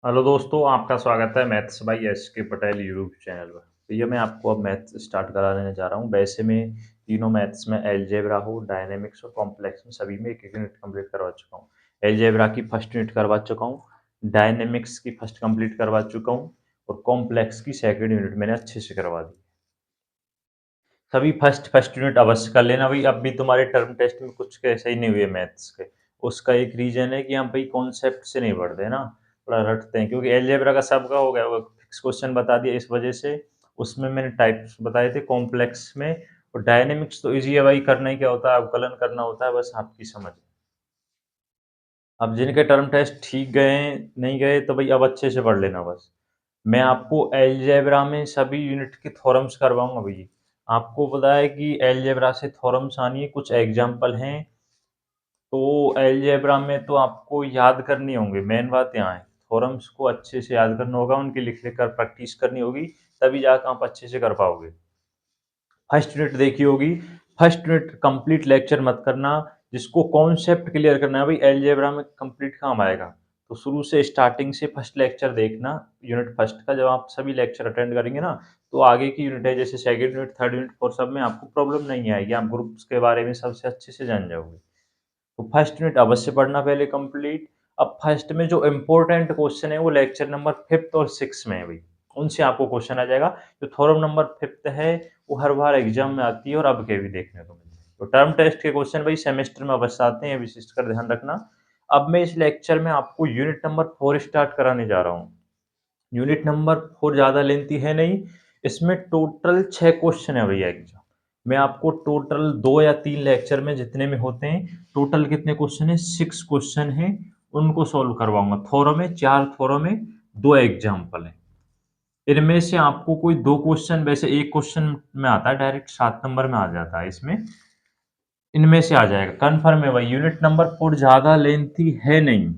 Hello दोस्तों, आपका स्वागत है मैथ्स बाय एस के पटेल यूट्यूब चैनल पर। भैया मैं आपको अब मैथ्स स्टार्ट कराने जा रहा हूँ। वैसे मैं तीनों मैथ्स में अलजेब्रा हो, डायनामिक्स और कॉम्प्लेक्स में सभी में एक-एक यूनिट कंप्लीट करवा चुका हूँ। अलजेब्रा की फर्स्ट यूनिट करवा चुका हूँ, डायनामिक्स की फर्स्ट कंप्लीट करवा चुका हूँ और कॉम्प्लेक्स की सेकंड यूनिट मैंने अच्छे से करवा दी। सभी फर्स्ट फर्स्ट यूनिट अवश्य कर लेना भाई। अब भी तुम्हारे टर्म टेस्ट में कुछ कैसे ही नहीं हुए मैथ्स के। उसका एक रीजन है कि हम भाई कॉन्सेप्ट से नहीं पढ़ते ना, थोड़ा रटते हैं, क्योंकि अलजेब्रा का सबका हो गया, वो फिक्स क्वेश्चन बता दिया इस वजह से। उसमें मैंने टाइप्स बताए थे कॉम्प्लेक्स में। और डायनेमिक्स तो इजी है भाई, करना ही क्या होता है, अवकलन करना होता है, बस आपकी समझ। अब जिनके टर्म टेस्ट ठीक गए नहीं गए तो भाई अब अच्छे से पढ़ लेना बस। मैं आपको अलजेब्रा में सभी यूनिट के थ्योरम्स करवाऊंगा भैया। आपको पता है कि अलजेब्रा से थ्योरम्स आनी है, कुछ एग्जाम्पल हैं। तो अलजेब्रा में तो आपको याद करनी होंगे, मेन बात यहाँ है। थ्योरम्स को अच्छे से याद करना होगा, उनकी लिख लिख कर प्रैक्टिस करनी होगी, तभी जाकर आप अच्छे से कर पाओगे। फर्स्ट यूनिट देखी होगी। फर्स्ट यूनिट कंप्लीट लेक्चर मत करना, जिसको कॉन्सेप्ट क्लियर करना है भाई अलजेब्रा में कंप्लीट काम आएगा। तो शुरू से स्टार्टिंग से फर्स्ट लेक्चर देखना, यूनिट फर्स्ट का। जब आप सभी लेक्चर अटेंड करेंगे ना, तो आगे की यूनिट है जैसे second unit, third unit, fourth, सब में आपको प्रॉब्लम नहीं आएगी, आप ग्रुप्स के बारे में सबसे अच्छे से जान जाओगे। तो फर्स्ट यूनिट अवश्य पढ़ना पहले कंप्लीट। अब फर्स्ट में जो इम्पोर्टेंट क्वेश्चन है वो लेक्चर नंबर 5th और 6 में है भाई, उनसे आपको क्वेश्चन आ जाएगा। जो थ्योरम नंबर 5th है वो हर बार एग्जाम में आती है और अब के भी देखने को मिलती है। तो टर्म टेस्ट के क्वेश्चन भाई सेमेस्टर में अवश्य आते हैं, विशेष कर ध्यान रखना। अब मैं इस लेक्चर में आपको यूनिट नंबर 4 स्टार्ट कराने जा रहा हूँ। यूनिट नंबर 4 ज़्यादा लेंथी है नहीं, इसमें टोटल 6 क्वेश्चन है भैया एग्जाम। मैं आपको टोटल 2 या 3 लेक्चर में जितने में होते हैं, टोटल कितने क्वेश्चन है, 6 क्वेश्चन है, उनको सॉल्व करवाऊंगा। थोरों में 4, थोरों में 2 एग्जाम्पल है। इनमें से आपको कोई 2 क्वेश्चन, वैसे एक क्वेश्चन में आता है डायरेक्ट 7 नंबर में आ जाता है, इसमें इनमें से आ जाएगा कन्फर्म है भाई। यूनिट नंबर 4 ज़्यादा लेंथी है नहीं।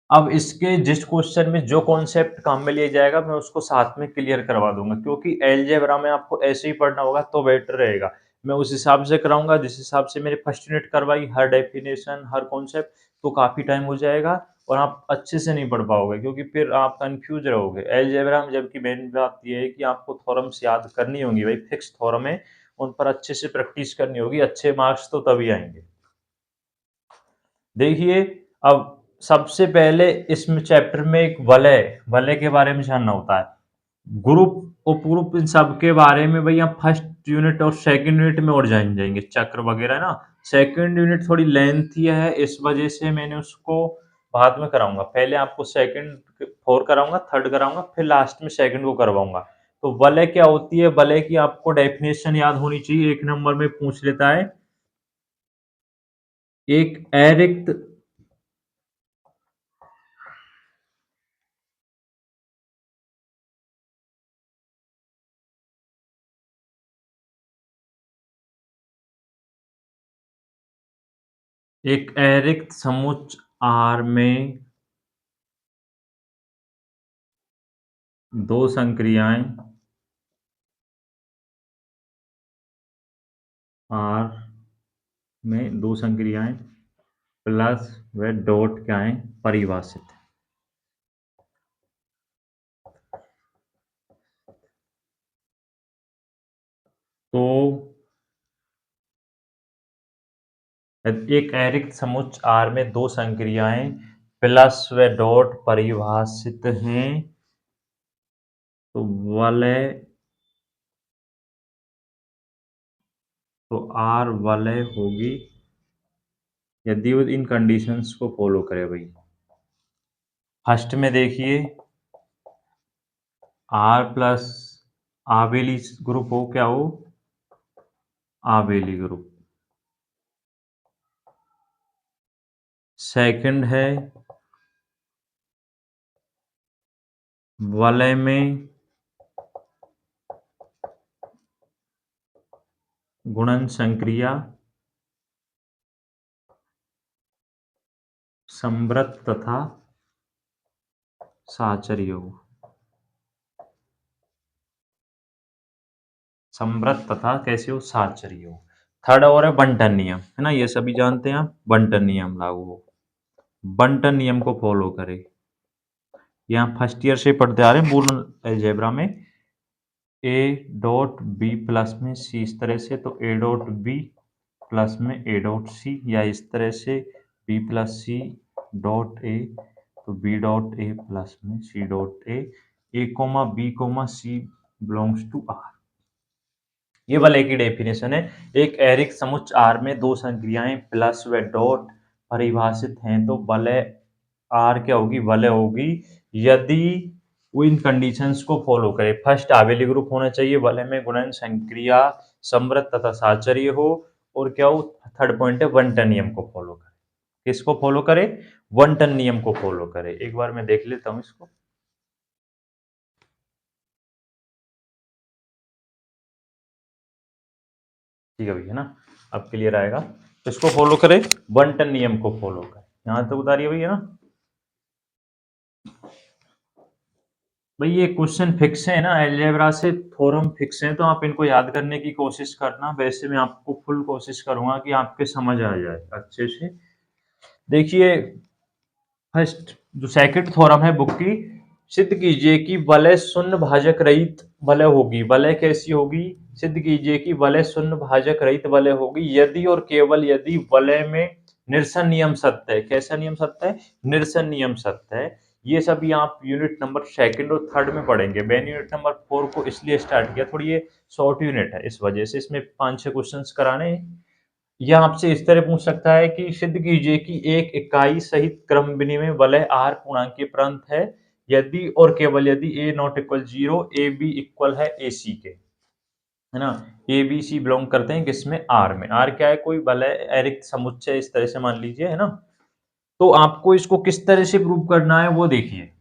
अब इसके जिस क्वेश्चन में जो कॉन्सेप्ट काम में लिया जाएगा, मैं उसको साथ में क्लियर करवा दूंगा, क्योंकि अलजेब्रा में आपको ऐसे ही पढ़ना होगा तो बेटर रहेगा। मैं उस हिसाब से कराऊंगा जिस हिसाब से मेरे फर्स्ट यूनिट करवाई, हर डेफिनेशन हर कॉन्सेप्ट, तो काफ़ी टाइम हो जाएगा और आप अच्छे से नहीं पढ़ पाओगे, क्योंकि फिर आप कंफ्यूज रहोगे अलजेब्रा में। जबकि मेन बात ये है कि आपको थ्योरम्स याद करनी होंगी भाई, फिक्स थ्योरम है, उन पर अच्छे से प्रैक्टिस करनी होगी, अच्छे मार्क्स तो तभी आएंगे। देखिए, अब सबसे पहले इसमें चैप्टर में एक वलय वलय के बारे में जानना होता है। ग्रुप उपग्रुप इन सब के बारे में भैया फर्स्ट यूनिट और सेकंड यूनिट में और जान जाएंगे, चक्र वगैरह ना। सेकंड यूनिट थोड़ी लेंथी है, इस वजह से मैंने उसको बाद में कराऊंगा। पहले आपको सेकंड 4 कराऊंगा, थर्ड कराऊंगा, फिर लास्ट में सेकंड को करवाऊंगा। तो वलय क्या होती है, वलय की आपको डेफिनेशन याद होनी चाहिए, एक नंबर में पूछ लेता है। एक अरिक्त एक अरिक्त समुच्च आर में दो संक्रियाएं आर में दो संक्रियाएं प्लस व डॉट क्या है, परिभाषित। तो एक अरिक्त समुच्च आर में दो संक्रियाएं प्लस व डॉट परिभाषित हैं, तो वलय, तो आर वलय होगी यदि वो इन कंडीशंस को फॉलो करे भाई। फर्स्ट में देखिए, आर प्लस आबेली ग्रुप हो, क्या हो, आबेली ग्रुप। सेकंड है, वलय में गुणन संक्रिया संवृत तथा साचर्य हो, संवृत तथा कैसे हो, साचर्य हो। थर्ड और है बंटन नियम, है ना, ये सभी जानते हैं आप, बंटन नियम लागू हो, बंटन नियम को फॉलो करें। यहाँ फर्स्ट ईयर से पढ़ते आ रहे हैं बूलियन अलजेब्रा में। ए डॉट बी प्लस में सी, इस तरह से, तो ए डॉट बी प्लस में ए डॉट सी, या इस तरह से b plus c dot a, तो बी डॉट ए प्लस में c dot a comma b comma c belongs to R. ये वाले की डेफिनेशन है। एक एरिक समुच्च आर में दो संक्रियाएं प्लस व डॉट परिभाषित हैं तो वलय आर क्या होगी, वलय होगी यदि वो इन कंडीशंस को फॉलो करे। फर्स्ट आवेली ग्रुप होना चाहिए, वलय में गुणन संक्रिया समृद्ध तथा साचर्य हो, और क्या हो, थर्ड पॉइंट है वन टन नियम को फॉलो करे। किसको फॉलो करे, वन टन नियम को फॉलो करे। एक बार मैं देख लेता हूं इसको। ठीक है भैया ना, अब क्लियर आएगा। तो इसको फॉलो करे, वन टन नियम को फॉलो करे। यहां तक उतारिए भैया ना। भाई ये क्वेश्चन फिक्स है ना, अलजेब्रा से थ्योरम फिक्स है, तो आप इनको याद करने की कोशिश करना। वैसे मैं आपको फुल कोशिश करूंगा कि आपके समझ आ जाए अच्छे से। देखिए, फर्स्ट जो सेकंड थ्योरम है बुक की, सिद्ध कीजिए कि वलय शून्य भाजक रहित वलय होगी। वलय कैसी होगी, सिद्ध कीजिए कि वलय शून्य भाजक रहित वलय होगी यदि और केवल यदि वलय में निरसन नियम सत्य है। कैसा नियम सत्य है, निरसन नियम सत्य है। ये सभी आप यूनिट नंबर सेकंड और थर्ड में पढ़ेंगे। मैंने यूनिट नंबर 4 को इसलिए स्टार्ट किया, थोड़ी ये शॉर्ट यूनिट है, इस वजह से इसमें 5-6 क्वेश्चंस कराने हैं। यह आपसे इस तरह पूछ सकता है कि सिद्ध कीजिए कि एक इकाई सहित क्रम विनिमय वलय आर पूर्णांकीय प्रांत है यदि और केवल यदि A not equal 0, A B equal है ए सी के, है ना। ए बी सी बिलोंग करते हैं किसमें, आर में। आर क्या है, कोई वलय अरिक्त समुच्चय, इस तरह से मान लीजिए, है ना। तो आपको इसको किस तरह से प्रूव करना है वो देखिए।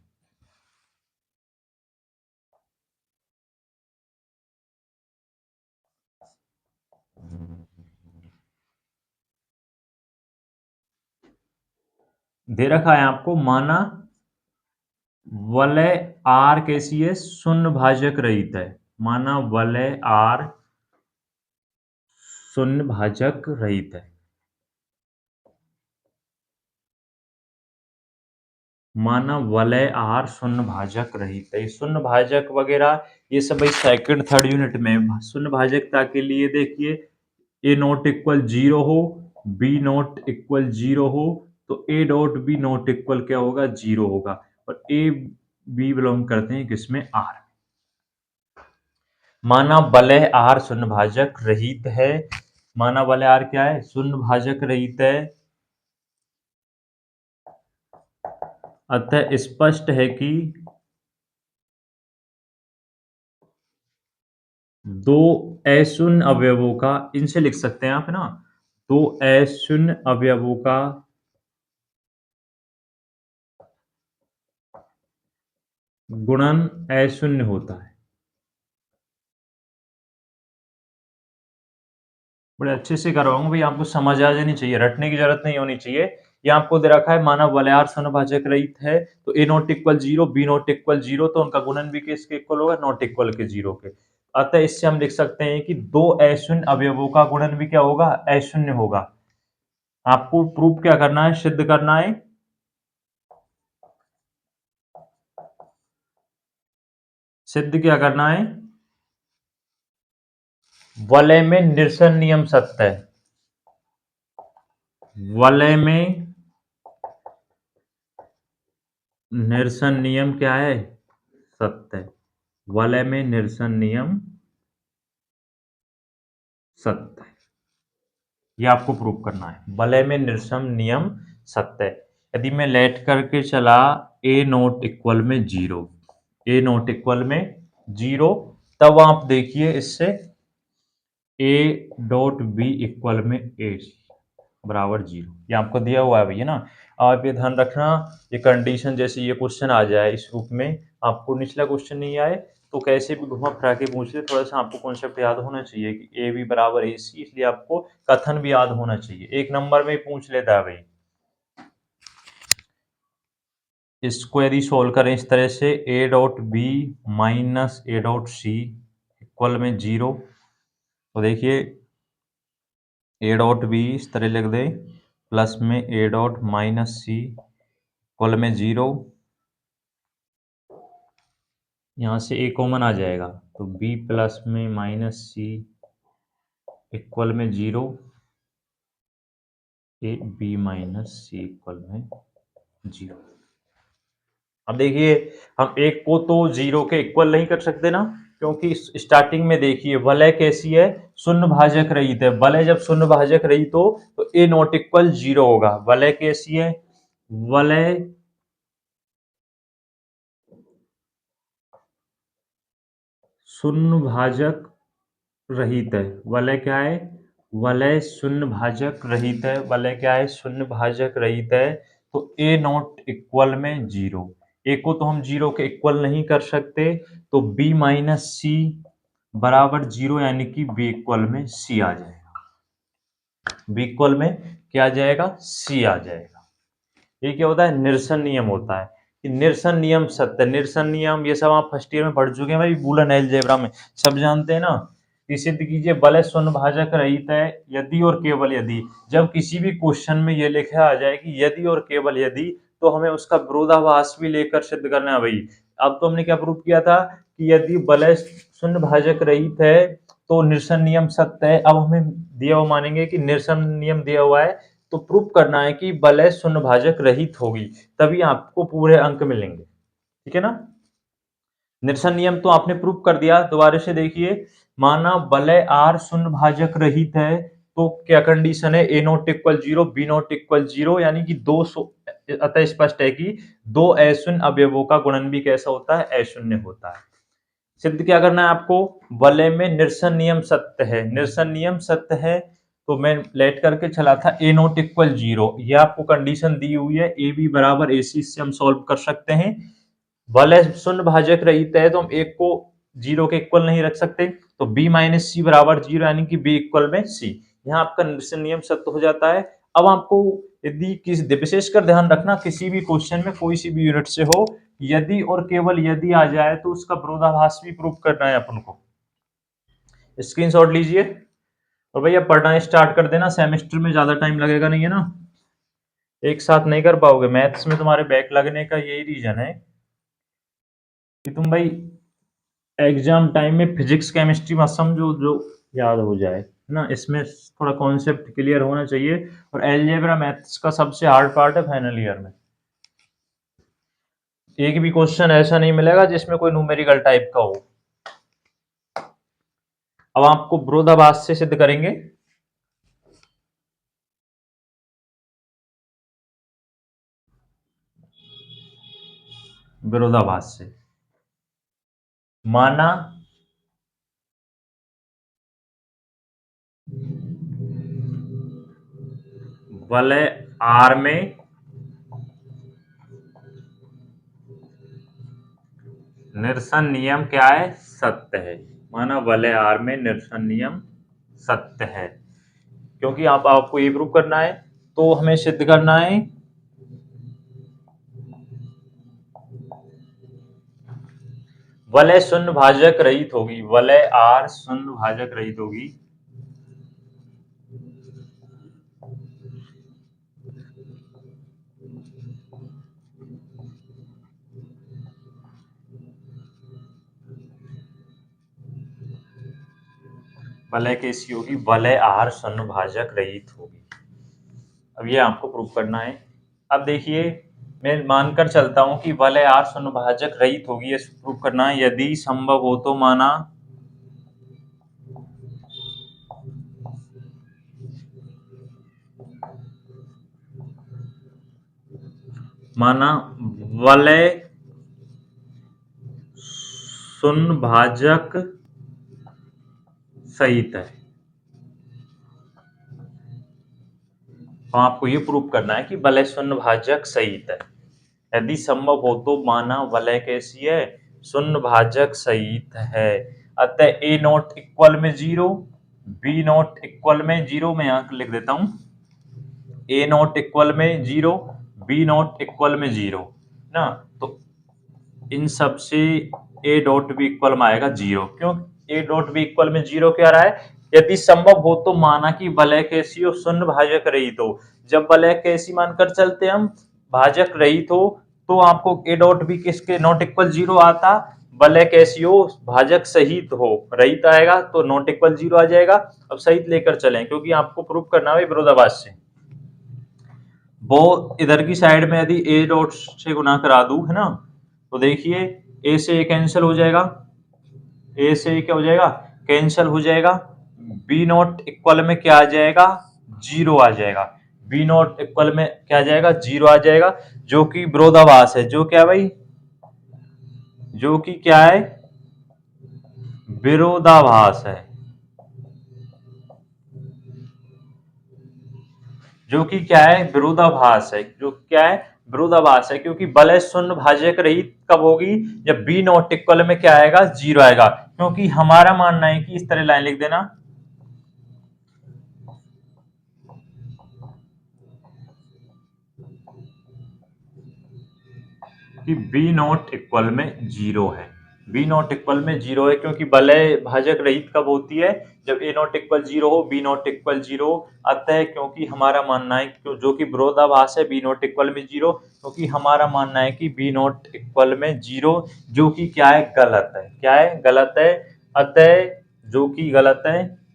दे रखा है आपको, माना वलय आर कैसी है, शून्य भाजक रहित है। माना वलय आर शून्य भाजक रहित है। माना वलय आर शून्य भाजक रहित है। शून्य भाजक वगैरह ये सब भाई सेकंड थर्ड यूनिट में। शून्य भाजकता के लिए देखिए, ए नॉट इक्वल 0 हो, बी नॉट इक्वल 0 हो, तो ए डॉट बी नॉट इक्वल क्या होगा, 0 होगा। और ए बी बिलोंग करते हैं किसमें, आर। माना वलय आर शून्य भाजक रहित है। माना वलय आर क्या है, शून्य भाजक रहित है। अतः स्पष्ट है कि दो अशून्य अवयवों का, इनसे लिख सकते हैं आप, है ना, दो अशून्य अवयवों का गुणन अशून्य होता है। बड़े अच्छे से करवाऊंगा भाई, आपको समझ आ जानी चाहिए, रटने की जरूरत नहीं होनी चाहिए। ये आपको दे रखा है, माना वलयार समभाजक रहित है, तो A not equal 0, B not equal 0, तो उनका गुणन भी किसके इक्वल होगा, नॉट इक्वल के 0 के। अतः इससे हम लिख सकते हैं कि दो अशून्य अवयवों का गुणन भी क्या होगा, अशून्य होगा। आपको प्रूफ क्या करना है, सिद्ध करना है, सिद्ध क्या करना है, वलय में निरसन नियम सत्य है। वलय में निरसन नियम क्या है, सत्य है। वलय में निरसन नियम सत्य है। ये आपको प्रूव करना है, वलय में निरसन नियम सत्य है। यदि मैं लेट करके चला ए नॉट इक्वल में 0, ए नॉट इक्वल में 0, तब आप देखिए इससे ए डॉट बी इक्वल में ए बराबर 0, ये आपको दिया हुआ है भैया ना। आप ये ध्यान रखना, ये कंडीशन जैसे ये क्वेश्चन आ जाए इस रूप में, आपको निचला क्वेश्चन नहीं आए तो कैसे भी घुमा फिरा के पूछ ले, थोड़ा सा आपको कॉन्सेप्ट याद होना चाहिए कि ए बी बराबर ए सी, इसलिए आपको कथन भी याद होना चाहिए। एक नंबर में ही पूछ लेता है भाई। इसको यदि सोल्व करें इस तरह से, a dot b minus a dot c equal में 0, तो देखिए ए डॉट बी इस तरह लिख दे, प्लस में a dot minus c equal में 0, यहाँ से a कॉमन आ जाएगा, तो b प्लस में माइनस सी इक्वल में 0, ए बी माइनस सी इक्वल में 0। अब देखिए, हम एक को तो 0 के इक्वल नहीं कर सकते ना, क्योंकि स्टार्टिंग में देखिए वलय कैसी है, शून्य भाजक रहित है। वलय जब शून्य भाजक रहित हो तो ए नॉट इक्वल 0 होगा। वलय कैसी है, वलय शून्य भाजक रहित है। वलय क्या है, वलय शून्य भाजक रहित है। वलय क्या है, शून्य भाजक रहित है। तो ए नॉट इक्वल में 0, ए को तो हम 0 के इक्वल नहीं कर सकते, तो बी माइनस सी बराबर 0, यानी कि बी इक्वल में सी आ जाएगा। बी इक्वल में क्या आ जाएगा, सी आ जाएगा। ये क्या होता है, निरसन नियम होता है कि निरसन नियम सत्य, निरसन नियम ये सब आप फर्स्ट ईयर में पढ़ चुके हैं भाई, बूलन अलजेब्रा में सब जानते हैं ना। कि सिद्ध कीजिए वलय शून्य भाजक रहित है यदि और केवल यदि। जब किसी भी क्वेश्चन में ये लिखा आ जाए कि यदि और केवल यदि, तो हमें उसका विरोधाभास भी लेकर सिद्ध करना है भाई। अब तो हमने क्या प्रूव किया था कि यदि वलय शून्य भाजक रहित है तो निरसन नियम सत्य है। अब हमें दिया हुआ मानेंगे कि निरसन नियम दिया हुआ है, तो प्रूफ करना है कि वलय शून्य भाजक रहित होगी, तभी आपको पूरे अंक मिलेंगे। ठीक है ना। निरसन नियम तो आपने प्रूफ कर दिया। दोबारा से देखिए, माना वलय आर शून्य भाजक रहित है, तो क्या कंडीशन है, A not equal 0, B not equal 0, यानी कि अतः स्पष्ट है कि दो अशून्य अवयवों का गुणन भी कैसा होता है, अशून्य होता है। सिद्ध क्या करना है आपको, वलय में निरसन नियम सत्य है। निरसन नियम सत्य है, तो मैं लेट करके चला था ए नॉट इक्वल 0, ये आपको कंडीशन दी हुई है। ए बी बराबर ए सी से हम सॉल्व कर सकते हैं। वलय शून्य भाजक रहित है, तो हम एक को 0 के इक्वल नहीं रख सकते, तो b माइनस सी बराबर 0, यानी कि b इक्वल में c। यहाँ आपका निरसन नियम सत्य हो जाता है। अब आपको यदि किसी विशेषकर ध्यान रखना, किसी भी क्वेश्चन में कोई सी भी यूनिट से हो, यदि और केवल यदि आ जाए तो उसका विरोधाभास भी प्रूव करना है अपन को। स्क्रीनशॉट लीजिए और भैया पढ़ना स्टार्ट कर देना, सेमेस्टर में ज्यादा टाइम लगेगा नहीं है ना, एक साथ नहीं कर पाओगे। मैथ्स में तुम्हारे बैक लगने का यही रीजन है कि तुम भाई एग्जाम टाइम में फिजिक्स केमिस्ट्री मत समझो जो याद हो जाए, है ना। इसमें थोड़ा कॉन्सेप्ट क्लियर होना चाहिए। और एलजेब्रा मैथ्स का सबसे हार्ड पार्ट है फाइनल ईयर में। एक भी क्वेश्चन ऐसा नहीं मिलेगा जिसमें कोई न्यूमेरिकल टाइप का हो। अब आपको विरोधाभास से सिद्ध करेंगे। विरोधाभास से माना वलय आर में निरसन नियम क्या है, सत्य है। माना वलय आर में निरसन नियम सत्य है। क्योंकि आपको ये प्रूव करना है, तो हमें सिद्ध करना है वलय शून्य भाजक रहित होगी। वलय आर शून्य भाजक रहित होगी। वलय कैसी होगी, वलय आर शून्य भाजक रहित होगी। अब ये आपको प्रूव करना है। अब देखिए, मैं मानकर चलता हूं कि वलय आर शून्य भाजक रहित होगी, ये प्रूव करना है। यदि संभव हो तो माना वलय शून्य भाजक सहित है। तो आपको ये प्रूव करना है कि वलय शून्य भाजक सहित है। यदि संभव हो तो माना वलय कैसी है, शून्य भाजक सहित है। अतः ए नॉट इक्वल में 0, बी नॉट इक्वल में 0, मैं यहां लिख देता हूं ए नॉट इक्वल में 0, बी नॉट इक्वल में 0 ना। तो इन सब से ए डॉट बी इक्वल में आएगा 0। क्यों ए डॉट बी इक्वल में 0 क्या रहा है, यदि संभव हो तो माना कि वलय कैसी हो, शून्य भाजक रहित हो। जब वलय कैसी मानकर चलते हम, भाजक रहित हो, तो आपको ए डॉट बी किसके नॉट इक्वल 0 आता, वलय कैसी हो, भाजक सहित हो, रहित आएगा तो नॉट इक्वल जीरो आ जाएगा। अब सहित लेकर चलें क्योंकि आपको प्रूफ करना है विरोधाभास से। वो इधर की साइड में यदि ए डॉट से गुना करा दूं, है ना, तो देखिए ए से ए कैंसिल हो जाएगा, ए से क्या हो जाएगा, कैंसिल हो जाएगा। बी नॉट इक्वल में क्या आ जाएगा, जीरो आ जाएगा। बी नॉट इक्वल में क्या आ जाएगा, जीरो आ जाएगा, जो कि विरोधाभास है। जो क्या भाई, जो कि क्या है, विरोधाभास है। जो कि क्या है, विरोधाभास है। जो क्या है, विरोधाभास है, क्योंकि वलय शून्य भाजक रहित कब होगी, जब बी नॉट इक्वल में क्या आएगा, जीरो आएगा। क्योंकि हमारा मानना है कि इस तरह लाइन लिख देना कि बी नॉट इक्वल में जीरो है। बी नॉट इक्वल में जीरो है क्योंकि वलय भाजक रहित कब होती है, जब ए नॉट इक्वल जीरो हो, बी नॉट इक्वल जीरो। अतः क्योंकि हमारा मानना है जो कि विरोधाभास है, बी नॉट इक्वल में जीरो, क्योंकि हमारा मानना है कि बी नॉट इक्वल में जीरो, जो कि क्या है, गलत है। क्या है, गलत है। अतः जो कि गलत है,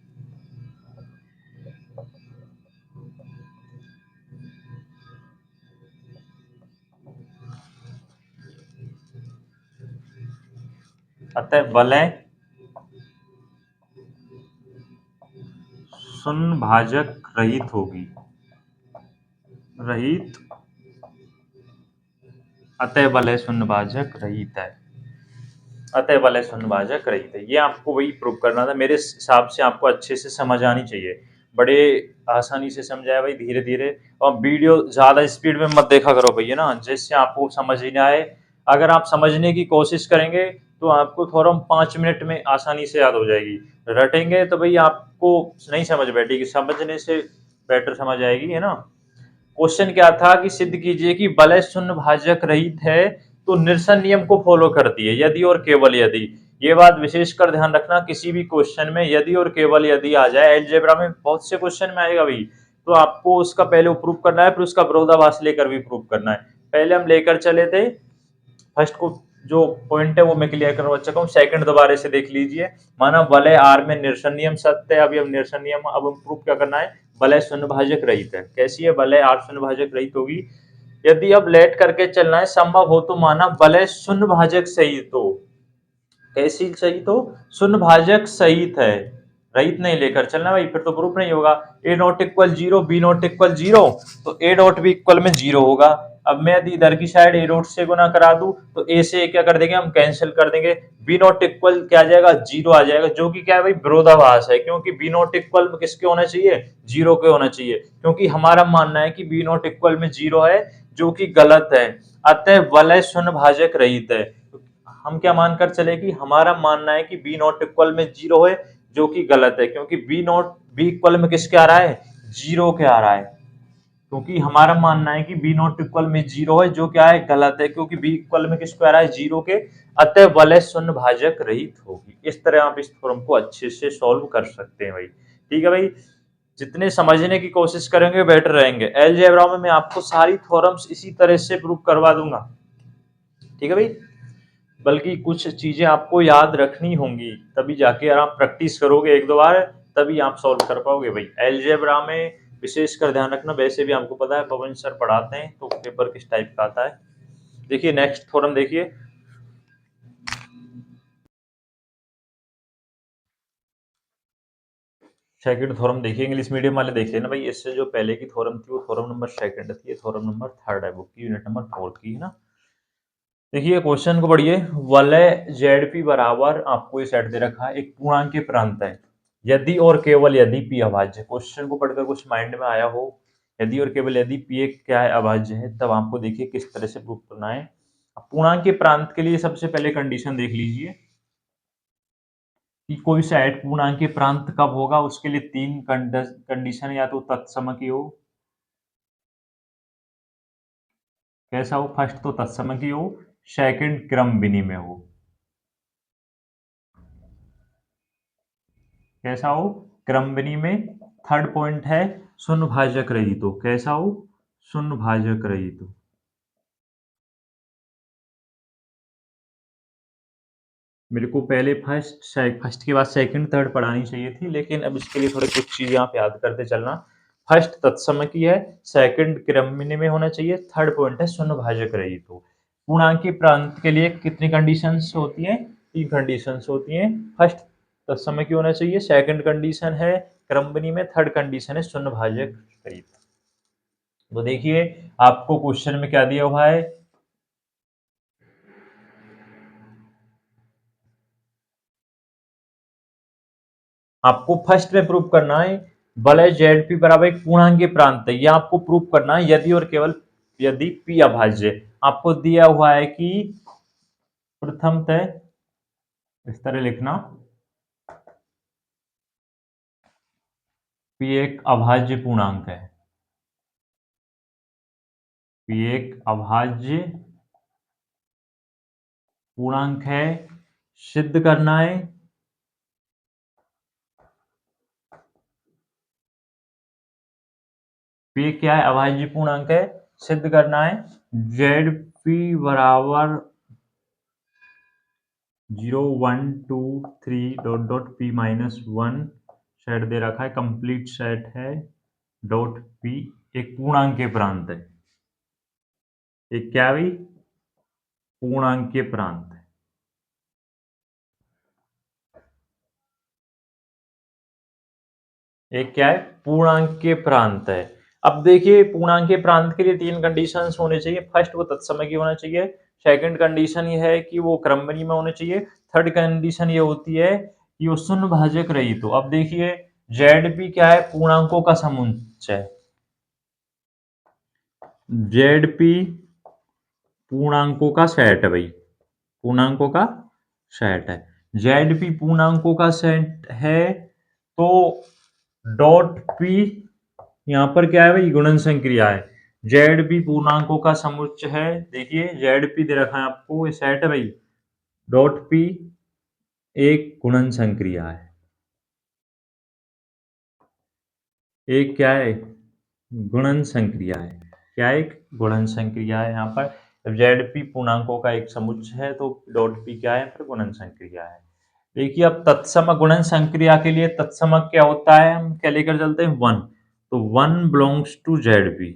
अतः वलय शून्य भाजक रहित होगी, रहित। अतः वलय शून्य भाजक रहित है। अतः वलय शून्य भाजक रहित है। ये आपको वही प्रूव करना था। मेरे हिसाब से आपको अच्छे से समझ आनी चाहिए, बड़े आसानी से समझाया भाई, धीरे धीरे। और वीडियो ज्यादा स्पीड में मत देखा करो भैया ना, जिससे आपको समझ ही ना आए। अगर आप समझने की कोशिश करेंगे तो आपको थोड़ा 5 मिनट में आसानी से याद हो जाएगी। रटेंगे तो भाई आपको नहीं समझ बैठेगी, समझने से बेटर समझ आएगी, है ना। क्वेश्चन क्या था कि सिद्ध कीजिए कि वलय शून्य भाजक रहित है तो निरसन नियम को फॉलो करती है, यदि और केवल यदि। ये बात विशेषकर ध्यान रखना, किसी भी क्वेश्चन में यदि और केवल यदि आ जाए, अलजेब्रा में बहुत से क्वेश्चन में आएगा भाई, तो आपको उसका पहले प्रूफ करना है, फिर उसका विरोधाभास लेकर भी प्रूफ करना है। पहले हम लेकर चले थे फर्स्ट को, जो पॉइंट है वो मैं क्लियर करवा चुका हूँ। सेकंड दोबारा से देख लीजिए। माना वलय आर में निरसन नियम सत्य है। अभी हम निरसन नियम, अब हम प्रूफ क्या करना है, वलय शून्य भाजक रहित है। कैसी है, वलय आर शून्य भाजक रहित होगी यदि अब लेट करके चलना है, संभव हो तो माना वलय शून्य भाजक सहित हो। कैसी सहित हो, शून्य भाजक सहित है, रहित नहीं लेकर चलना भाई, फिर तो प्रूफ नहीं होगा। A not equal zero, B not equal zero, तो ए डॉट भी इक्वल में जीरो होगा। अब मैं यदि इधर की साइड ए डॉट से गुना करा दूं तो ए से क्या कर देंगे, हम कैंसिल कर देंगे। बी नॉट इक्वल क्या आ जाएगा, जीरो आ जाएगा, जो कि क्या है भाई, विरोधाभास है। क्योंकि बी नॉट इक्वल किसके होना चाहिए, जीरो के होना चाहिए, क्योंकि हमारा मानना है कि बी नॉट इक्वल में जीरो है, जो कि गलत है। अतः वलय शून्य भाजक रहित है। हम क्या मानकर चले कि हमारा मानना है कि बी नॉट इक्वल में जीरो है, जो कि गलत है, क्योंकि बी नॉट बी इक्वल में किसके आ रहा है, जीरो के आ रहा है। क्योंकि हमारा मानना है कि बी नॉट इक्वल में जीरो है, जो क्या है, गलत है, क्योंकि बी इक्वल में किसको आ रहा है, जीरो के। अतः वलय शून्य भाजक रहित होगी। इस तरह आप इस थ्योरम को अच्छे से सॉल्व कर सकते हैं भाई। ठीक है भाई, जितने समझने की कोशिश करेंगे बेटर रहेंगे। अलजेब्रा में मैं आपको सारी थ्योरम्स इसी तरह से प्रूव करवा दूंगा। ठीक है भाई, बल्कि कुछ चीजें आपको याद रखनी होंगी, तभी जाके अगर आप प्रैक्टिस करोगे एक दो बार, तभी आप सॉल्व कर पाओगे भाई। अलजेब्रा में विशेषकर ध्यान रखना, वैसे भी आपको पता है पवन सर पढ़ाते हैं तो पेपर किस टाइप का आता है। देखिए नेक्स्ट थ्योरम देखिए, सेकंड थ्योरम देखिए, इंग्लिश मीडियम वाले देख लेना भाई। इससे जो पहले की थ्योरम थी वो थ्योरम नंबर सेकंड थी, ये थ्योरम नंबर थर्ड है, बुक की यूनिट नंबर 4 की, है ना। देखिए क्वेश्चन को पढ़िए। वलय जेड पी बराबर, आपको ये सेट दे रखा है, एक पूर्णांक के प्रांत है, यदि और केवल यदि पी अभाज्य। क्वेश्चन को पढ़कर कुछ माइंड में आया हो, यदि और केवल यदि पी एक क्या है, अभाज्य है, तब आपको देखिए किस तरह से प्रूव करना है। अब पूर्णांक के प्रांत के लिए सबसे पहले कंडीशन देख लीजिए कि कोई सा एट पूर्णांक के प्रांत कब होगा। उसके लिए तीन कंडीशन, या तो तत्सम की हो, कैसा हो, फर्स्ट तो तत्सम की हो, सेकंड क्रम विनिमय हो। कैसा हो, क्रम विनिमय। थर्ड पॉइंट है शून्य भाजक रहित हो। कैसा हो, शून्य भाजक रहित हो। मेरे को पहले फर्स्ट के बाद सेकंड थर्ड पढ़ानी चाहिए थी, लेकिन अब इसके लिए थोड़े कुछ चीज़ें आप याद करते चलना। फर्स्ट तत्समकी है, सेकंड क्रमनिम्न में होना चाहिए, थर्ड पॉइंट है शून्य भाजक रहित हो। पूर्णांकीय प्रांत के लिए कितनी कंडीशंस होती हैं? 3 कंडीशंस होती हैं। फर्स्ट तत्समकी होना चाहिए, सेकंड कंडीशन है क्रमनिम्न में, थर्ड कंडीशन है शून्य भाजक रहित। तो देखिए आपको क्वेश्चन में क्या दिया हुआ है, आपको फर्स्ट में प्रूव करना है वलय जेड पी बराबर एक पूर्णांकीय प्रांत है, यह आपको प्रूव करना है यदि और केवल यदि पी अभाज्य। आपको दिया हुआ है कि प्रथमतः इस तरह लिखना, पी एक अभाज्य पूर्णांक है, पी एक अभाज्य पूर्णांक है, सिद्ध करना है पी क्या है, अभाज्य पूर्णांक है, सिद्ध करना है जेड पी बराबर 0 1 2 3 dot dot P minus 1 set दे रखा है, कंप्लीट सेट है डॉट पी एक पूर्णांकीय प्रांत है, एक क्या भाई, पूर्णांकीय प्रांत है। एक क्या है, पूर्णांकीय प्रांत है। अब देखिए पूर्णांकीय प्रांत के लिए 3 कंडीशंस होने चाहिए। फर्स्ट वो तत्समय की होना चाहिए, सेकंड कंडीशन ये है कि वो क्रमबद्ध में होना चाहिए, थर्ड कंडीशन ये होती है कि वो शून्य भाजक रहित हो। अब देखिए जेड पी क्या है, पूर्णांकों का समुच्चय, जेड पी पूर्णांकों का सेट है भाई, पूर्णांकों का सेट है, जेड पी पूर्णांकों का सेट है, तो डॉट पी यहाँ पर क्या है भाई, गुणन संक्रिया है। जेड पी पूर्णांकों का समुच्चय है, देखिए जेड पी दे रखा है आपको, ये सेट है भाई, डॉट पी एक गुणन संक्रिया है, एक क्या है, गुणन संक्रिया है, क्या एक गुणन संक्रिया है। यहाँ पर जब जेड पी पूर्णांकों का एक समुच्चय है तो डॉट पी क्या है, फिर गुणन संक्रिया है। देखिए अब तत्सम गुणन संक्रिया के लिए तत्समक क्या होता है, हम क्या लेकर चलते हैं, 1, तो 1 belongs to Z p,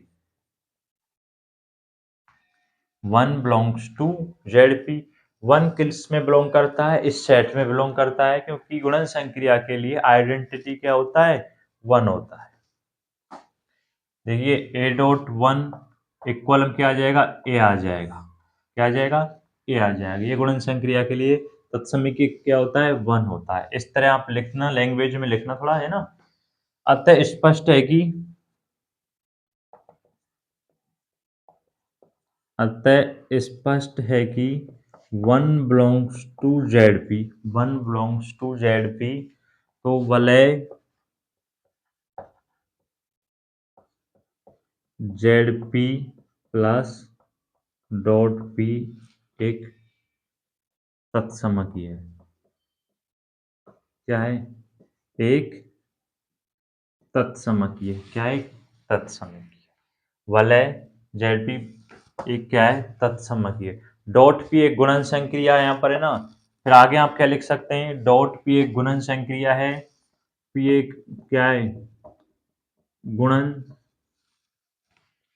1 belongs to Z p. 1 किस में बिलोंग करता है, इस सेट में बिलोंग करता है, क्योंकि गुणन संक्रिया के लिए आइडेंटिटी क्या होता है, 1 होता है। देखिए ए डॉट 1 इक्वल क्या आ जाएगा, ए आ जाएगा, क्या आ जाएगा, ए आ जाएगा। ये गुणन संक्रिया के लिए तत्समकी क्या होता है, 1 होता है। इस तरह आप लिखना, लैंग्वेज में लिखना थोड़ा है ना। अतः स्पष्ट है कि अतः स्पष्ट है कि 1 belongs to Z p, 1 belongs to Z p, तो वलय Z p plus dot P एक तत्समकी है, क्या है, एक तत्समकी है, क्या है, तत्समकी है। वलय जेड पी एक क्या है, तत्समकी है। डॉट पी एक गुणन संक्रिया यहाँ पर है ना, फिर आगे आप क्या लिख सकते हैं, डॉट पी एक गुणन संक्रिया है, पी एक क्या है, गुणन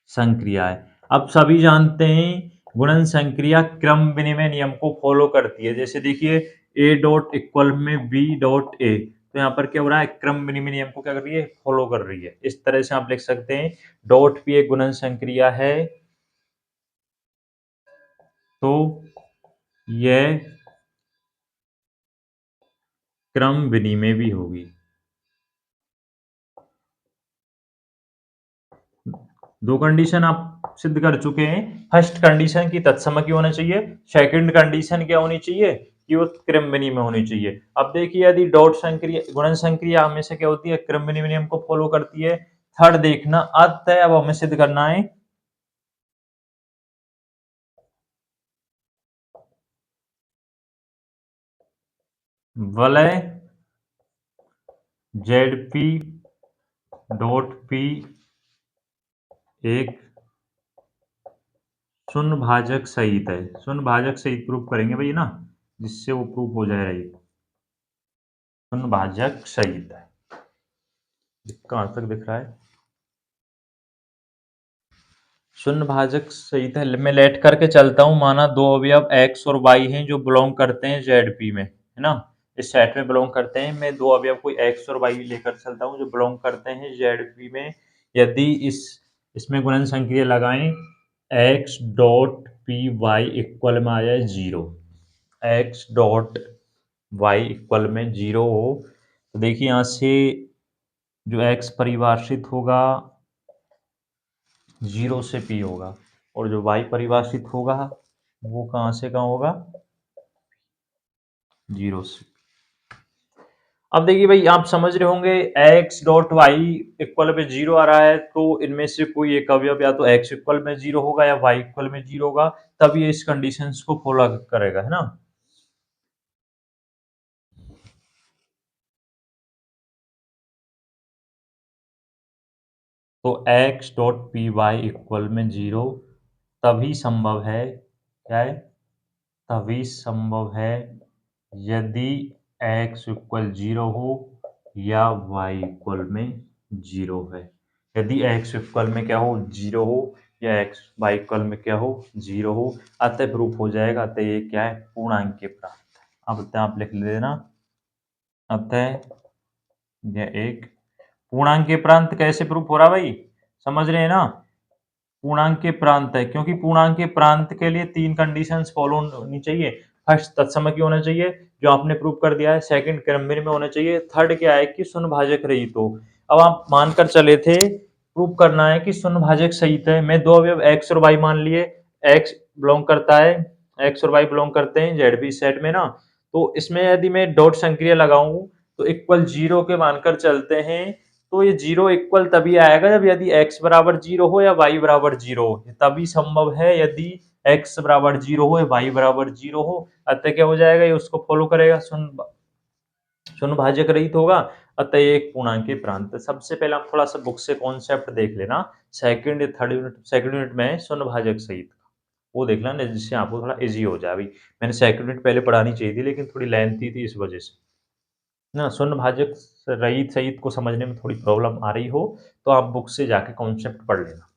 संक्रिया है। अब सभी जानते हैं गुणन संक्रिया क्रम विनिमय नियम को फॉलो करती है। जैसे देखिए ए डॉट इक्वल में बी डॉट ए, तो यहाँ पर क्या हो रहा है, क्रम विनिमय नियम को क्या कर रही है, फॉलो कर रही है। इस तरह से आप लिख सकते हैं डॉट पी एक गुणन संक्रिया है, तो यह क्रम विनिमय भी होगी। दो कंडीशन आप सिद्ध कर चुके हैं। फर्स्ट कंडीशन की तत्समकी होना चाहिए, सेकंड कंडीशन क्या होनी चाहिए कि वो क्रमविनी में होनी चाहिए। अब देखिए यदि डॉट संक्रिया गुणन संक्रिया हमेशा क्या होती है, क्रमविनी नियम को फॉलो करती है। थर्ड देखना, अतः अब हमें सिद्ध करना है वलय जेड पी डॉट पी एक शून्य भाजक सहित है। शून्य भाजक सहित प्रूफ करेंगे भाई ना, जिससे वो प्रूफ हो जाए रहित। शून्य भाजक सहित है। कहाँ तक दिख रहा है? शून्य भाजक सहित है। मैं लेट करके चलता हूँ। माना दो अवयव x और y हैं जो बिलोंग करते हैं ZP में, है ना, इस सेट में बिलोंग करते हैं। मैं दो अवयव कोई x और y लेकर चलता हूँ जो बिलोंग करते हैं ZP में। यदि इसमें गुणन संक्रिया लगाएं, x dot p y equal में आ जाए 0, x डॉट वाई इक्वल में 0 हो, तो देखिए यहाँ से जो x परिभाषित होगा 0 से p होगा, और जो y परिभाषित होगा वो कहाँ से कहाँ होगा? 0 से। अब देखिए भाई, आप समझ रहे होंगे x डॉट वाई इक्वल में 0 आ रहा है, तो इनमें से कोई एक अवयव या तो x इक्वल में 0 होगा या y इक्वल में 0 होगा, तब ये इस कंडीशंस को फॉलो करेगा, है ना। तो x dot p y equal में 0 तभी संभव है, क्या है? तभी संभव है यदि x इक्वल 0 हो या y इक्वल में 0 है। यदि x इक्वल में क्या हो? 0 हो, या y इक्वल में क्या हो? 0 हो, अतः प्रूफ हो जाएगा। अतः ये क्या है? पूर्णांक के प्रांत। अब आप लिख लेना, अतः यह एक पूर्णांक के प्रांत। कैसे प्रूफ हो रहा भाई? समझ रहे हैं ना? पूर्णांक के प्रांत है, क्योंकि पूर्णांक के प्रांत के लिए 3 कंडीशंस फॉलो होनी चाहिए। फर्स्ट, तत्समक होना चाहिए, जो आपने प्रूव कर दिया है। सेकंड, क्रमभिन्न में होना चाहिए। थर्ड क्या है कि शून्य भाजक रहित हो। अब आप मानकर चले थे, प्रूव करना है कि शून्य भाजक सहित है। मैं दो अवयव x और y मान लिए, x बिलोंग करता है, x और y बिलोंग करते हैं ZB सेट में ना, तो इसमें यदि मैं डॉट संक्रिया लगाऊं तो इक्वल 0 के मानकर चलते हैं, तो ये 0 इक्वल तभी आएगा जब यदि x बराबर 0 हो या y बराबर 0 हो। तभी संभव है यदि x बराबर 0 हो या y बराबर 0 हो। अतः क्या हो जाएगा? ये उसको फॉलो करेगा, शून्य भाजक रहित होगा। अतः ये एक पूर्णांक के प्रांत है। सबसे पहले आप थोड़ा सा बुक से कॉन्सेप्ट देख लेना, सेकंड या थर्ड यूनिट, सेकंड यूनिट में शून्य भाजक सहित, वो देख लेना, जिससे आपको थोड़ा इजी हो जाए। अभी मैंने सेकंड यूनिट पहले पढ़ानी चाहिए थी, लेकिन थोड़ी लेंथी थी इस वजह से ना। शून्य भाजक रहित सहित को समझने में थोड़ी प्रॉब्लम आ रही हो तो आप बुक से जाके कॉन्सेप्ट पढ़ लेना।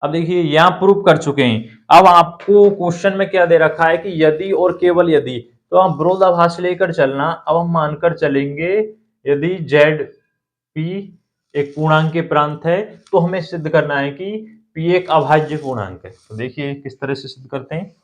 अब देखिए, यहाँ प्रूव कर चुके हैं। अब आपको क्वेश्चन में क्या दे रखा है कि यदि और केवल यदि, तो आप विरोधाभास लेकर चलना। अब हम मानकर चलेंगे यदि जेड पी एक पूर्णांक के प्रांत है, तो हमें सिद्ध करना है कि पी एक अभाज्य पूर्णांक है। तो देखिए किस तरह से सिद्ध करते हैं।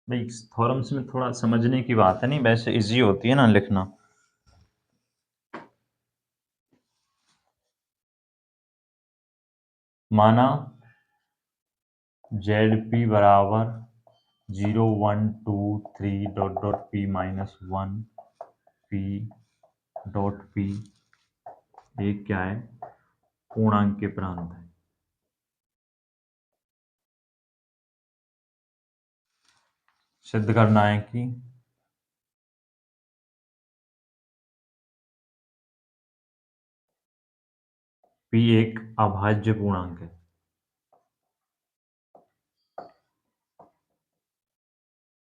भाई थ्योरम्स में थोड़ा समझने की बात है, नहीं वैसे इजी होती है ना लिखना। माना जेड पी बराबर 0 1 2 3 dot dot P minus 1 P dot P एक क्या है? पूर्णांक के प्रांत है। सिद्ध करना है कि पी एक अभाज्य पूर्णांक है।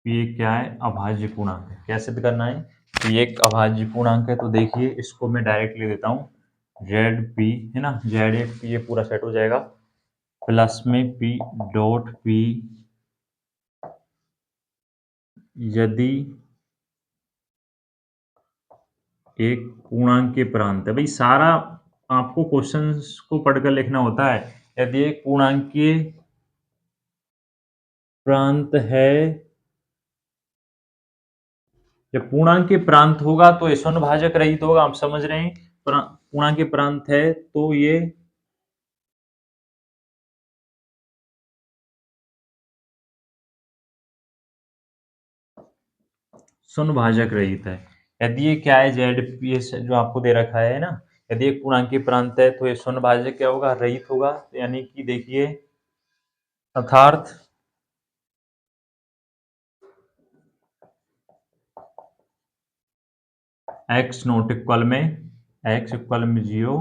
पी एक क्या है? अभाज्य पूर्णांक है। क्या सिद्ध करना है? पी एक अभाज्य पूर्णांक है। तो देखिए इसको मैं डायरेक्ट ले देता हूँ, जेड पी है ना, जेड एक पी, ये पूरा सेट हो जाएगा, प्लस में पी डॉट पी यदि एक पूर्णांक के प्रांत है। भाई सारा आपको क्वेश्चंस को पढ़कर लिखना होता है। यदि एक पूर्णांक के प्रांत है, जब पूर्णांक के प्रांत होगा तो ये शून्य भाजक रहित होगा। आप समझ रहे हैं? पूर्णांक के प्रांत है तो ये शून्य भाजक रहित है। यदि ये क्या है, जेड पी एस जो आपको दे रखा है ना, यदि एक पूर्णांक के प्रांत है तो ये शून्य भाजक क्या होगा? रहित होगा। यानी कि देखिए, अर्थात एक्स नॉट इक्वल में एक्स इक्वल में 0,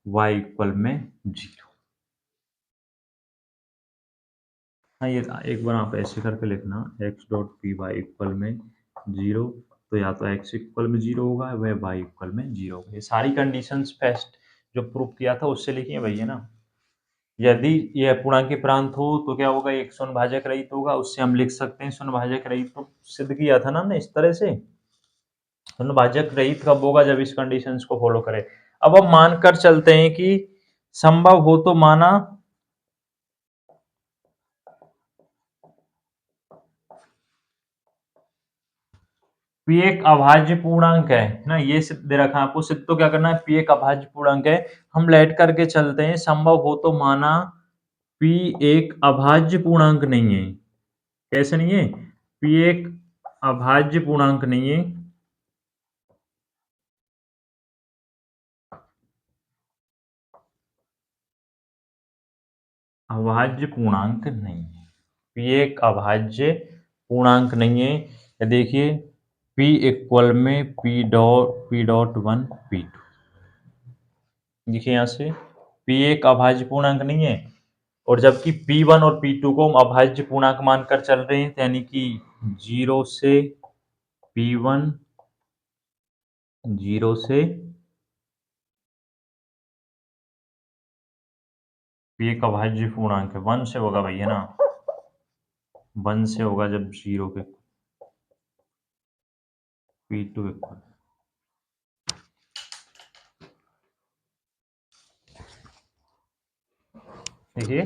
वाई इक्वल में 0। हाँ, ये एक बार आप ऐसे करके लिखना, x dot p y equal में 0, तो या तो एक्स इक्वल में 0 होगा वह वाई इक्वल में 0 होगा। ये सारी कंडीशंस फर्स्ट जो प्रूव किया था उससे लिखिए भैया ना। यदि यह अपूर्णांकीय प्रांत हो तो क्या होगा, एक शून्य भाजक रहित होगा, उससे हम लिख सकते हैं शून्य भाजक रहित, तो सिद्ध किया था ना हमने इस तरह से। शून्य भाजक रहित कब होगा, जब इस कंडीशंस को फॉलो करें। अब हम मानकर चलते हैं कि संभव हो तो माना पी एक अभाज्य पूर्णांक है ना, ये सिद्ध दे रखा है आपको। सिद्ध तो क्या करना है, पी एक अभाज्य पूर्णांक है। हम लेट करके चलते हैं, संभव हो तो माना पी एक अभाज्य पूर्णांक नहीं है। कैसे नहीं है, पी एक अभाज्य पूर्णांक नहीं है। अभाज्य पूर्णांक नहीं है, पी एक अभाज्य पूर्णांक नहीं है। ये देखिए, p इक्वल में p डॉट 1 p2। देखिए यहाँ से p एक अभाज्य पूर्णांक नहीं है, और जबकि p1 और p2 को हम अभाज्य पूर्णांक मानकर चल रहे हैं, यानी कि 0 से p1, 0 से p एक अभाज्य पूर्णांक है, 1 से होगा भैया ना, 1 से होगा जब 0 के p2 इक्वल। देखिए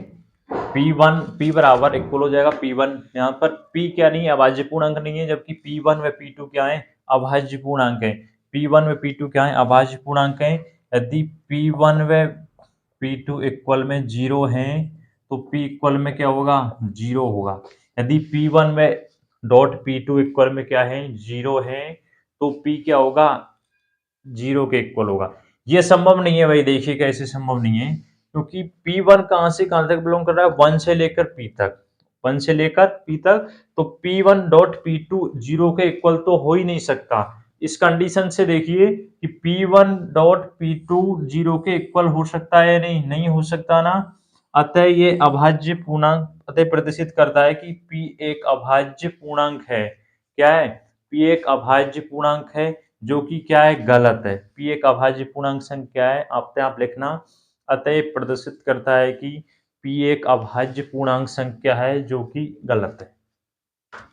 P बराबर इक्वल हो जाएगा P1, यहाँ पर P क्या नहीं है, अभाज्य पूर्णांक नहीं है, जबकि P1 व P2 क्या है, अभाज्य पूर्णांक है। P1 व P2 क्या है, अभाज्य पूर्णांक है। यदि P1 व P2 इक्वल में 0 हैं तो P इक्वल में क्या होगा, 0 होगा। यदि P1 व डॉट P2 इक्वल में क्या है, 0 है, तो P क्या होगा, 0 के इक्वल होगा। ये संभव नहीं है भाई, देखिए कैसे संभव नहीं है, क्योंकि P1 कहां से कहां तक बिलोंग कर रहा है, 1 से लेकर P तक, 1 से लेकर P तक, तो P1 डॉट P2 0 के इक्वल तो हो ही नहीं सकता। इस कंडीशन से देखिए कि P1 डॉट P2 0 के इक्वल हो सकता है या नहीं, नहीं हो सकता ना। अतः ये अभाज्य पूर्णांक अतः प्रदर्शित करता है कि P एक अभाज्य पूर्णांक है। क्या है, P एक अभाज्य पूर्णांक है, जो कि क्या है, गलत है। P एक अभाज्य पूर्णांक संख्या है, आप लिखना। अतः प्रदर्शित करता है कि P एक अभाज्य पूर्णांक संख्या है, जो कि गलत है।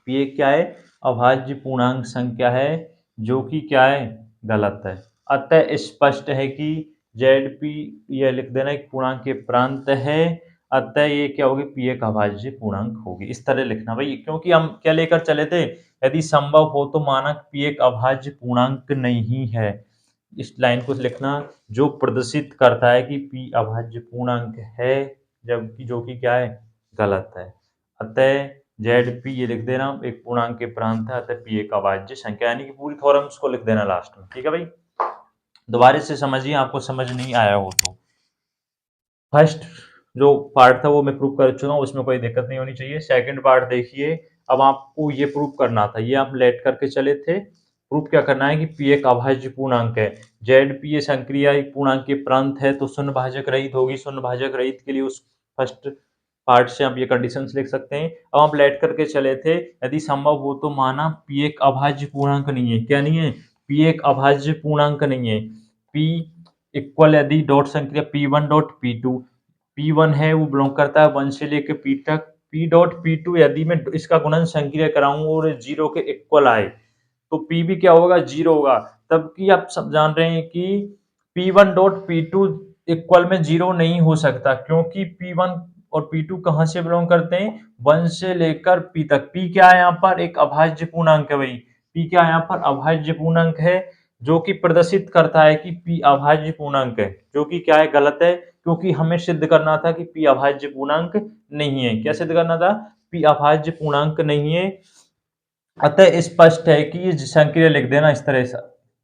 P एक क्या है, अभाज्य पूर्णांक संख्या है, जो कि क्या है, गलत है। अतः स्पष्ट है कि ZP, यह लिख देना, एक पूर्णांक के प्रांत है। अतः ये क्या होगी, P एक अभाज्य पूर्णांक होगी। इस तरह लिखना भाई, क्योंकि हम क्या लेकर चले थे, यदि संभव हो तो मानक P एक अभाज्य पूर्णांक नहीं है। इस लाइन को लिखना, जो प्रदर्शित करता है कि P अभाज्य पूर्णांक है, जबकि जो कि क्या है, गलत है। अतः ZP ये लिख देना, एक पूर्णांक के प्रांत है, अतः P एक अभाज्य संख्या, यानी कि पूरी थ्योरम्स को लिख देना लास्ट में। ठीक है भाई, दोबारा से समझिए, आपको समझ नहीं आया हो तो। फर्स्ट जो पार्ट था वो मैं प्रूव कर चुका हूँ, उसमें कोई दिक्कत नहीं होनी चाहिए। सेकंड पार्ट देखिए, अब आपको ये प्रूव करना था, ये आप लेट करके चले थे। प्रूफ क्या करना है कि P एक अभाज्य पूर्णांक है, ZP ये संक्रिया एक पूर्णांक के प्रांत है, तो शून्य भाजक रहित होगी। शून्य भाजक रहित के लिए उस फर्स्ट पार्ट से आप ये कंडीशंस लिख सकते हैं। अब आप लेट करके चले थे, यदि संभव हो तो माना P एक अभाज्य पूर्णांक नहीं है। क्या नहीं है, P एक अभाज्य पूर्णांक नहीं है। P इक्वल यदि डॉट संक्रिया P1 डॉट P2, P1 है वो बिलोंग करता है 1 से लेकर P तक, P डॉट P2 यदि मैं इसका गुणन संक्रिया कराऊं और 0 के इक्वल आए, तो P भी क्या होगा, 0 होगा। तब कि आप सब जान रहे हैं कि P1 डॉट P2 इक्वल में 0 नहीं हो सकता, क्योंकि P1 और P2 कहां से बिलोंग करते हैं, 1 से लेकर P तक। P क्या है, यहाँ पर एक अभाज्य पूर्णांक है भाई। P क्या है, यहाँ पर अभाज्य पूर्णांक है, जो कि प्रदर्शित करता है कि P अभाज्य पूर्णांक है, जो कि क्या है, गलत है, क्योंकि हमें सिद्ध करना था कि P अभाज्य पूर्णांक नहीं है। क्या सिद्ध करना था, P अभाज्य पूर्णांक नहीं है। अतः स्पष्ट है कि ये संक्रिया लिख देना इस तरह से,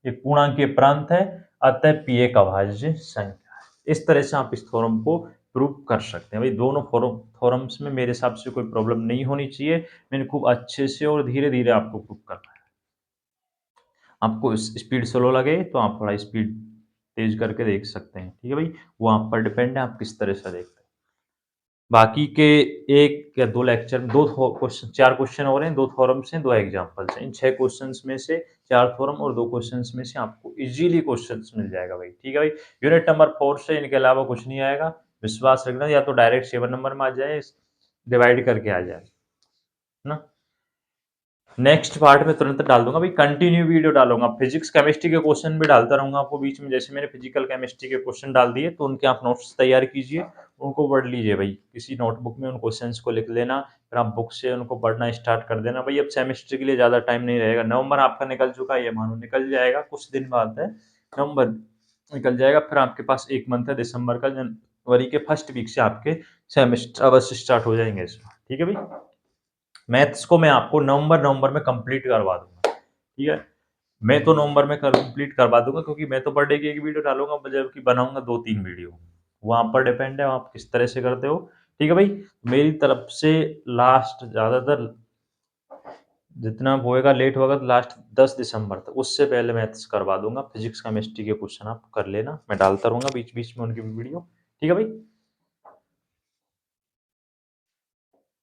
एक पूर्णांकीय प्रांत है, अतः P एक अभाज्य संख्या है। इस तरह से आप इस थ्योरम को प्रूव कर सकते हैं भाई। दोनों थ्योरम्स में मेरे हिसाब से कोई प्रॉब्लम नहीं होनी चाहिए। मैंने खूब अच्छे से और धीरे धीरे आपको प्रूव करना है। आपको स्पीड स्लो लगे तो आप थोड़ा स्पीड तेज़ करके देख सकते हैं, ठीक है भाई? वो आप पर डिपेंड है आप किस तरह से देखते हैं। बाकी के 1 या 2 लेक्चर में 2 थो क्वेश्चन 4 क्वेश्चन हो रहे हैं, 2 थ्योरम्स हैं, 2 एग्ज़ाम्पल्स हैं। इन 6 क्वेश्चन्स में से 4 थ्योरम और 2 क्वेश्चन्स में से आपको ईज़िली क्वेश्चन्स मिल जाएगा भाई, ठीक है भाई? यूनिट नंबर 4 से इनके अलावा कुछ नहीं आएगा, विश्वास रखना या तो डायरेक्ट 7 नंबर में आ जाए, डिवाइड करके आ जाए, है ना? नेक्स्ट पार्ट में तुरंत डाल दूँगा भाई, कंटिन्यू वीडियो डालूँगा। फिज़िक्स, केमिस्ट्री के क्वेश्चन भी डालता रहूँगा आपको बीच में, जैसे मैंने फिज़िकल केमिस्ट्री के क्वेश्चन डाल दिए, तो उनके आप नोट्स तैयार कीजिए, उनको पढ़ लीजिए भाई। किसी नोटबुक में उन क्वेश्चन्स को लिख लेना, फिर आप बुक से उनको पढ़ना स्टार्ट कर देना। भाई अब सेमेस्टर के लिए ज़्यादा टाइम नहीं रहेगा, नवंबर आपका निकल चुका है, ये मानो निकल जाएगा, कुछ दिन बाद है, नवंबर निकल जाएगा, फिर आपके पास 1 मंथ है दिसंबर का, जनवरी के फर्स्ट वीक से आपके सेमेस्टर अवर्स स्टार्ट हो जाएँगे इसमें, ठीक है भाई? मैथ्स को मैं आपको नवंबर नवंबर में कंप्लीट करवा दूँगा, ठीक है? मैं तो नवंबर में कंप्लीट करवा दूँगा क्योंकि मैं तो पर डे की 1 वीडियो डालूँगा जबकि बनाऊँगा 2-3 वीडियो। वो आप पर डिपेंड है आप किस तरह से करते हो, ठीक है भाई? मेरी तरफ से लास्ट ज़्यादातर जितना होएगा लेट होगा तो लास्ट 10 दिसंबर तक, उससे पहले मैथ्स करवा दूँगा। फिज़िक्स, केमिस्ट्री के क्वेश्चन आप कर लेना, मैं डालता रहूँगा बीच-बीच में उनकी भी वीडियो, ठीक है भाई?